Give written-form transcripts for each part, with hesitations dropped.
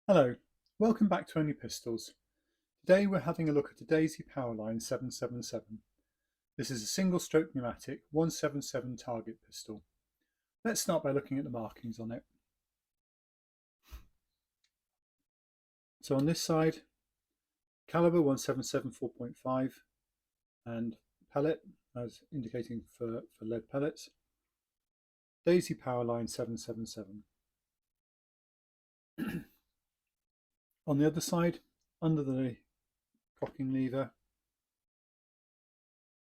Hello, welcome back to Only Pistols. Today we're having a look at a Daisy Powerline 777. This is a single stroke pneumatic 177 target pistol. Let's start by looking at the markings on it. So on this side, caliber 177 4.5 and pellet as indicating for lead pellets. Daisy Powerline 777. On the other side, under the cocking lever,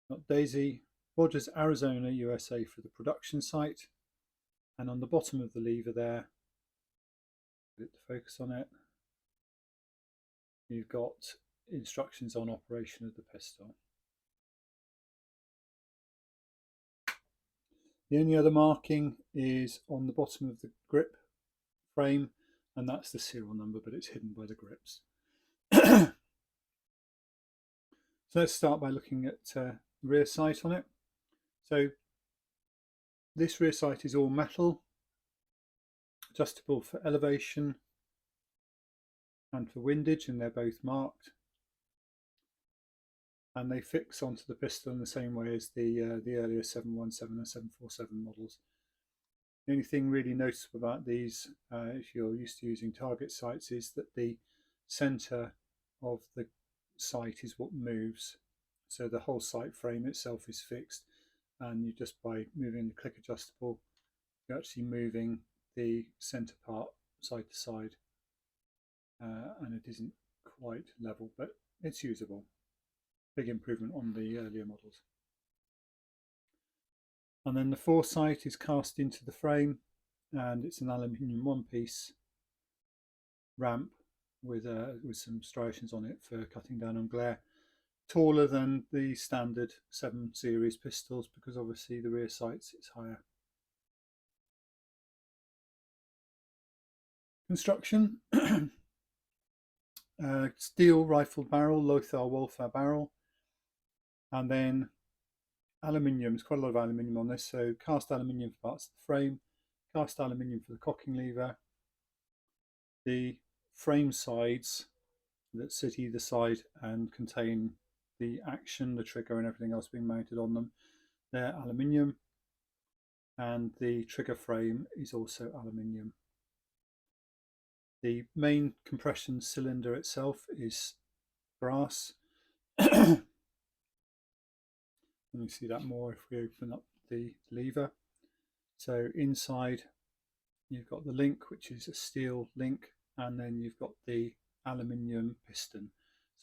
got Daisy, Rogers, Arizona, USA for the production site, and on the bottom of the lever there, get it to focus on it, you've got instructions on operation of the pistol. The only other marking is on the bottom of the grip frame, and that's the serial number, but it's hidden by the grips. So let's start by looking at the rear sight on it. So this rear sight is all metal, adjustable for elevation and for windage, and they're both marked. And they fix onto the pistol in the same way as the earlier 717 and 747 models. The only thing really noticeable about these, if you're used to using target sights, is that the centre of the sight is what moves. So the whole sight frame itself is fixed, and you just by moving the click adjustable, you're actually moving the centre part side to side, and it isn't quite level, but it's usable. Big improvement on the earlier models. And then the foresight is cast into the frame, and it's an aluminium one-piece ramp with some striations on it for cutting down on glare. Taller than the standard 7 series pistols because obviously the rear sights it's higher. Construction. Steel rifled barrel, Lothar Wolfar barrel, and then aluminium. There's quite a lot of aluminium on this, so cast aluminium for parts of the frame, cast aluminium for the cocking lever, the frame sides that sit either side and contain the action, the trigger and everything else being mounted on them, they're aluminium, and the trigger frame is also aluminium. The main compression cylinder itself is brass. And you see that more if we open up the lever. So inside you've got the link, which is a steel link, and then you've got the aluminium piston.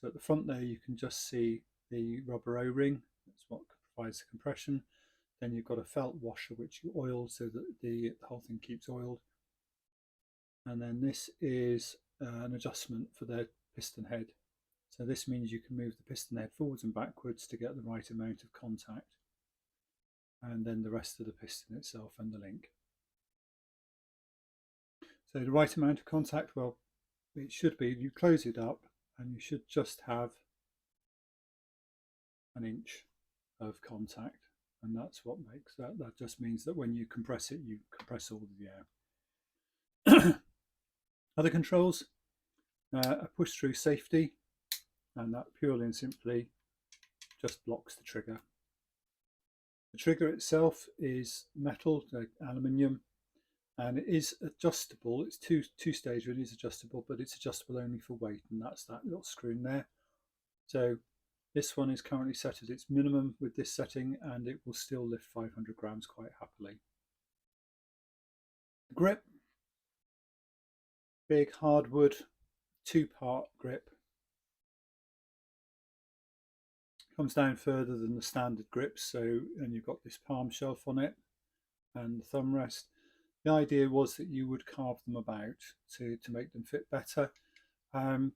So at the front there you can just see the rubber O-ring, that's what provides the compression. Then you've got a felt washer which you oil so that the whole thing keeps oiled. And then this is an adjustment for the piston head. So this means you can move the piston head forwards and backwards to get the right amount of contact. And then the rest of the piston itself and the link. So the right amount of contact, well, it should be, you close it up and you should just have an inch of contact. And that's what makes that. That just means that when you compress it, you compress all of the air. Other controls, a push-through safety, and that purely and simply just blocks the trigger. The trigger itself is metal, aluminium, and it is adjustable. It's two-stage, it is adjustable, but it's adjustable only for weight, and that's that little screw in there. So this one is currently set at its minimum with this setting, and it will still lift 500 grams quite happily. The grip, big hardwood 2-part grip. Comes down further than the standard grips, so, and you've got this palm shelf on it and the thumb rest. The idea was that you would carve them about to make them fit better. I'm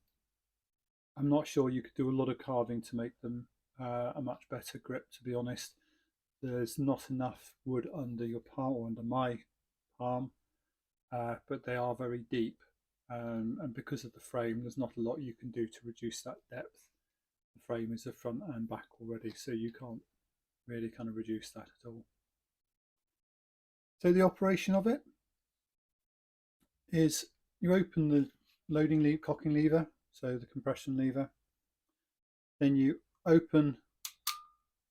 not sure you could do a lot of carving to make them a much better grip, to be honest. There's not enough wood under your palm or under my palm, but they are very deep, and because of the frame there's not a lot you can do to reduce that depth. The frame is the front and back already, so you can't really kind of reduce that at all. So the operation of it is you open the loading lever, cocking lever, so the compression lever. Then you open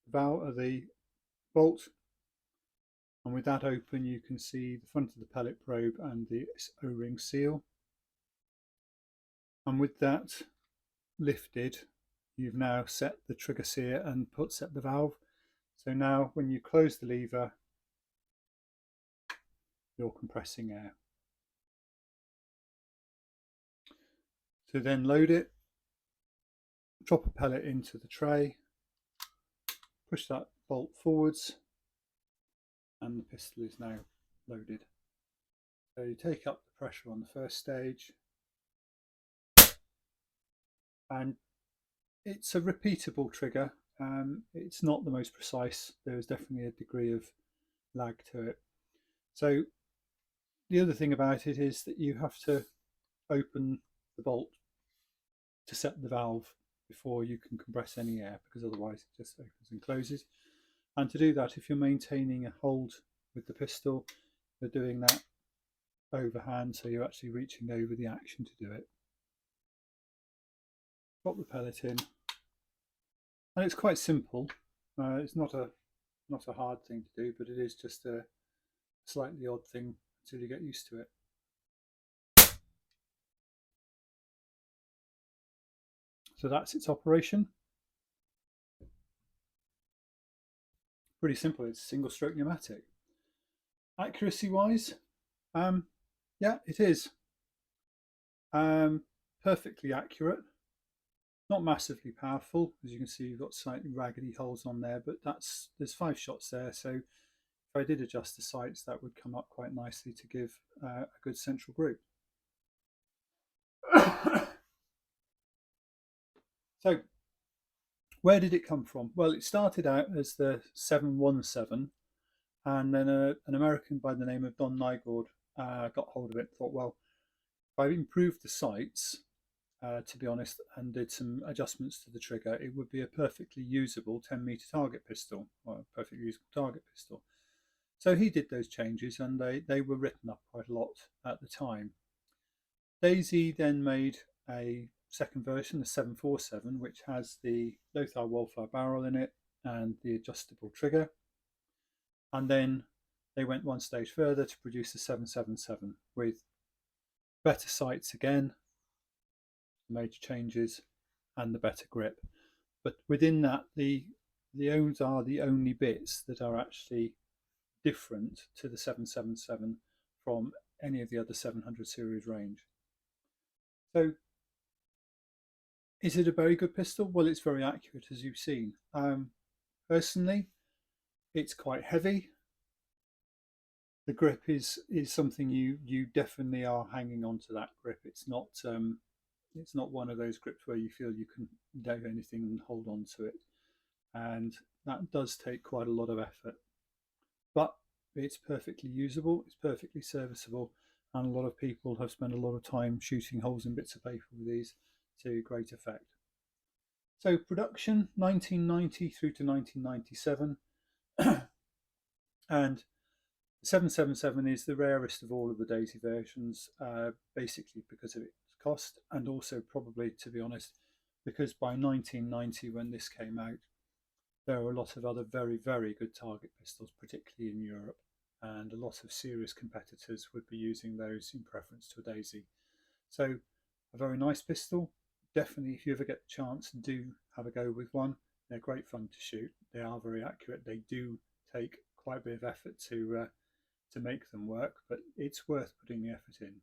the valve of the bolt, and with that open you can see the front of the pellet probe and the O-ring seal. And with that lifted, you've now set the trigger sear and set the valve. So now when you close the lever, you're compressing air. To then load it, drop a pellet into the tray, push that bolt forwards, and the pistol is now loaded. So you take up the pressure on the first stage, and it's a repeatable trigger. It's not the most precise. There is definitely a degree of lag to it. So the other thing about it is that you have to open the bolt to set the valve before you can compress any air, because otherwise it just opens and closes. And to do that, if you're maintaining a hold with the pistol, you're doing that overhand, so you're actually reaching over the action to do it. Pop the pellet in, and it's quite simple. It's not a hard thing to do, but it is just a slightly odd thing until you get used to it. So that's its operation. Pretty simple. It's single stroke pneumatic. Accuracy wise, yeah, it is perfectly accurate. Not massively powerful, as you can see. You've got slightly raggedy holes on there, but there's 5 shots there, so if I did adjust the sights, that would come up quite nicely to give a good central group. So where did it come from? Well, it started out as the 717, and then an American by the name of Don Nygord got hold of it and thought, well, if I improved the sights, to be honest, and did some adjustments to the trigger, it would be a perfectly usable 10-meter target pistol, or a perfectly usable target pistol. So he did those changes, and they were written up quite a lot at the time. Daisy then made a second version, the 747, which has the Lothar Wallflower barrel in it and the adjustable trigger. And then they went one stage further to produce the 777 with better sights again, major changes, and the better grip. But within that, the ohms are the only bits that are actually different to the 777 from any of the other 700 series range. So is it a very good pistol? Well, it's very accurate, as you've seen. Personally, it's quite heavy. The grip is something you definitely are hanging on to that grip. It's not one of those grips where you feel you can do anything and hold on to it, and that does take quite a lot of effort. But it's perfectly usable, it's perfectly serviceable, and a lot of people have spent a lot of time shooting holes in bits of paper with these to great effect. So production 1990 through to 1997, and the 777 is the rarest of all of the Daisy versions, basically because of its cost, and also probably, to be honest, because by 1990, when this came out, there were a lot of other very, very good target pistols, particularly in Europe, and a lot of serious competitors would be using those in preference to a Daisy. So a very nice pistol. Definitely, if you ever get the chance, do have a go with one. They're great fun to shoot. They are very accurate. They do take quite a bit of effort to make them work, but it's worth putting the effort in.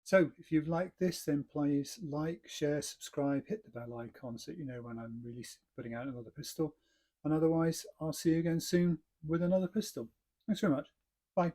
So if you've liked this, then please like, share, subscribe, hit the bell icon so that you know when I'm really putting out another pistol. And otherwise, I'll see you again soon with another pistol. Thanks very much. Bye.